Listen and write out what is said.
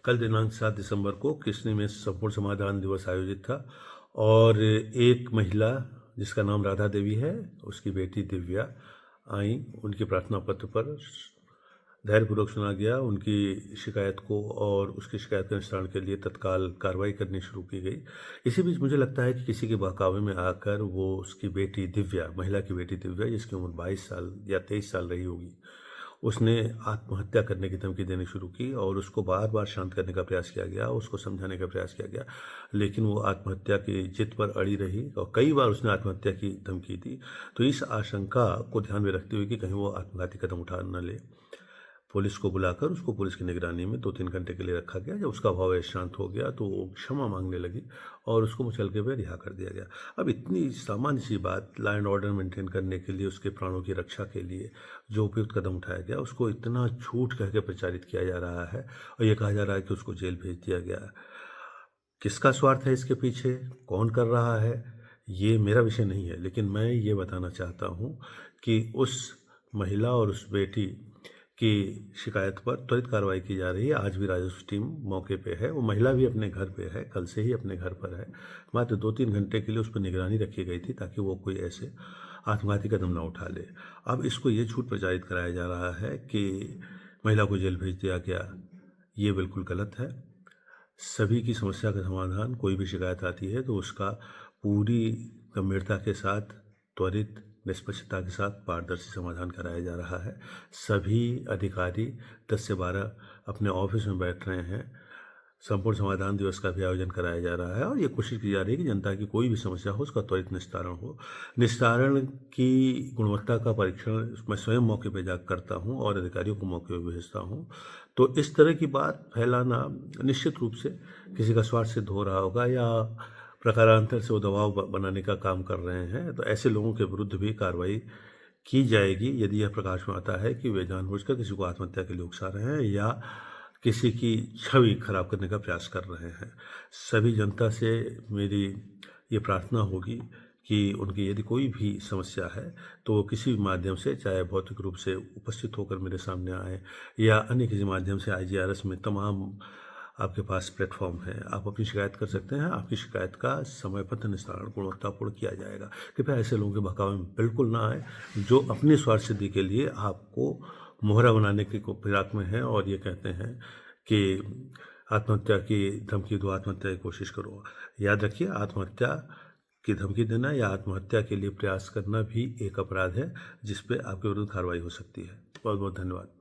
कल दिनांक 7 दिसंबर को किसनी में संपूर्ण समाधान दिवस आयोजित था और एक महिला जिसका नाम राधा देवी है, उसकी बेटी दिव्या आई। उनके प्रार्थना पत्र पर धैर्यपूर्वक सुना गया, उनकी शिकायत को और उसकी शिकायत के निस्तारण के लिए तत्काल कार्रवाई करनी शुरू की गई। इसी बीच मुझे लगता है कि किसी के बहकावे में आकर वो उसकी बेटी दिव्या, महिला की बेटी दिव्या, जिसकी उम्र 22 साल या 23 साल रही होगी, उसने आत्महत्या करने की धमकी देनी शुरू की और उसको बार बार शांत करने का प्रयास किया गया, उसको समझाने का प्रयास किया गया, लेकिन वो आत्महत्या की जिद पर अड़ी रही और कई बार उसने आत्महत्या की धमकी दी। तो इस आशंका को ध्यान में रखते हुए कि कहीं वो आत्मघाती कदम उठा न ले, पुलिस को बुलाकर उसको पुलिस की निगरानी में 2-3 घंटे के लिए रखा गया। जब उसका भाव शांत हो गया तो वो क्षमा मांगने लगी और उसको मुचलके पे रिहा कर दिया गया। अब इतनी सामान्य सी बात, लॉ एंड ऑर्डर मेंटेन करने के लिए, उसके प्राणों की रक्षा के लिए जो उपयुक्त कदम उठाया गया, उसको इतना झूठ कह के प्रचारित किया जा रहा है और ये कहा जा रहा है कि उसको जेल भेज दिया गया। किसका स्वार्थ है इसके पीछे, कौन कर रहा है, ये मेरा विषय नहीं है, लेकिन मैं ये बताना चाहता हूँ कि उस महिला और उस बेटी की शिकायत पर त्वरित कार्रवाई की जा रही है। आज भी राजस्व टीम मौके पे है, वो महिला भी अपने घर पे है, कल से ही अपने घर पर है। मात्र 2-3 घंटे के लिए उस पर निगरानी रखी गई थी ताकि वो कोई ऐसे आत्मघाती कदम ना उठा ले। अब इसको ये झूठ प्रचारित कराया जा रहा है कि महिला को जेल भेज दिया गया, ये बिल्कुल गलत है। सभी की समस्या का समाधान, कोई भी शिकायत आती है तो उसका पूरी गंभीरता के साथ, त्वरित, निष्पक्षता के साथ पारदर्शी समाधान कराया जा रहा है। सभी अधिकारी 10 से 12 अपने ऑफिस में बैठ रहे हैं। संपूर्ण समाधान दिवस का भी आयोजन कराया जा रहा है और ये कोशिश की जा रही है कि जनता की कोई भी समस्या हो उसका त्वरित निस्तारण हो। निस्तारण की गुणवत्ता का परीक्षण मैं स्वयं मौके पे जाकर करता हूँ और अधिकारियों को मौके पे भेजता हूँ। तो इस तरह की बात फैलाना निश्चित रूप से किसी का स्वार्थ सिद्ध हो रहा होगा या प्रकारांतर से वो दबाव बनाने का काम कर रहे हैं। तो ऐसे लोगों के विरुद्ध भी कार्रवाई की जाएगी यदि यह प्रकाश में आता है कि वे जानबूझकर किसी को आत्महत्या के लिए उकसा रहे हैं या किसी की छवि खराब करने का प्रयास कर रहे हैं। सभी जनता से मेरी ये प्रार्थना होगी कि उनकी यदि कोई भी समस्या है तो वो किसी भी माध्यम से, चाहे भौतिक रूप से उपस्थित होकर मेरे सामने आए या अन्य किसी माध्यम से, IGRS में तमाम आपके पास प्लेटफॉर्म है, आप अपनी शिकायत कर सकते हैं। आपकी शिकायत का समयबद्ध निस्तारण गुणवत्तापूर्ण किया जाएगा। कृपया ऐसे लोगों के बहकावे में बिल्कुल ना आए जो अपनी स्वार्थ सिद्धि के लिए आपको मोहरा बनाने की फिराक में हैं और ये कहते हैं कि आत्महत्या की धमकी दो, आत्महत्या की कोशिश करो। याद रखिए, आत्महत्या की धमकी देना या आत्महत्या के लिए प्रयास करना भी एक अपराध है जिस पे आपके विरुद्ध कार्रवाई हो सकती है। बहुत बहुत धन्यवाद।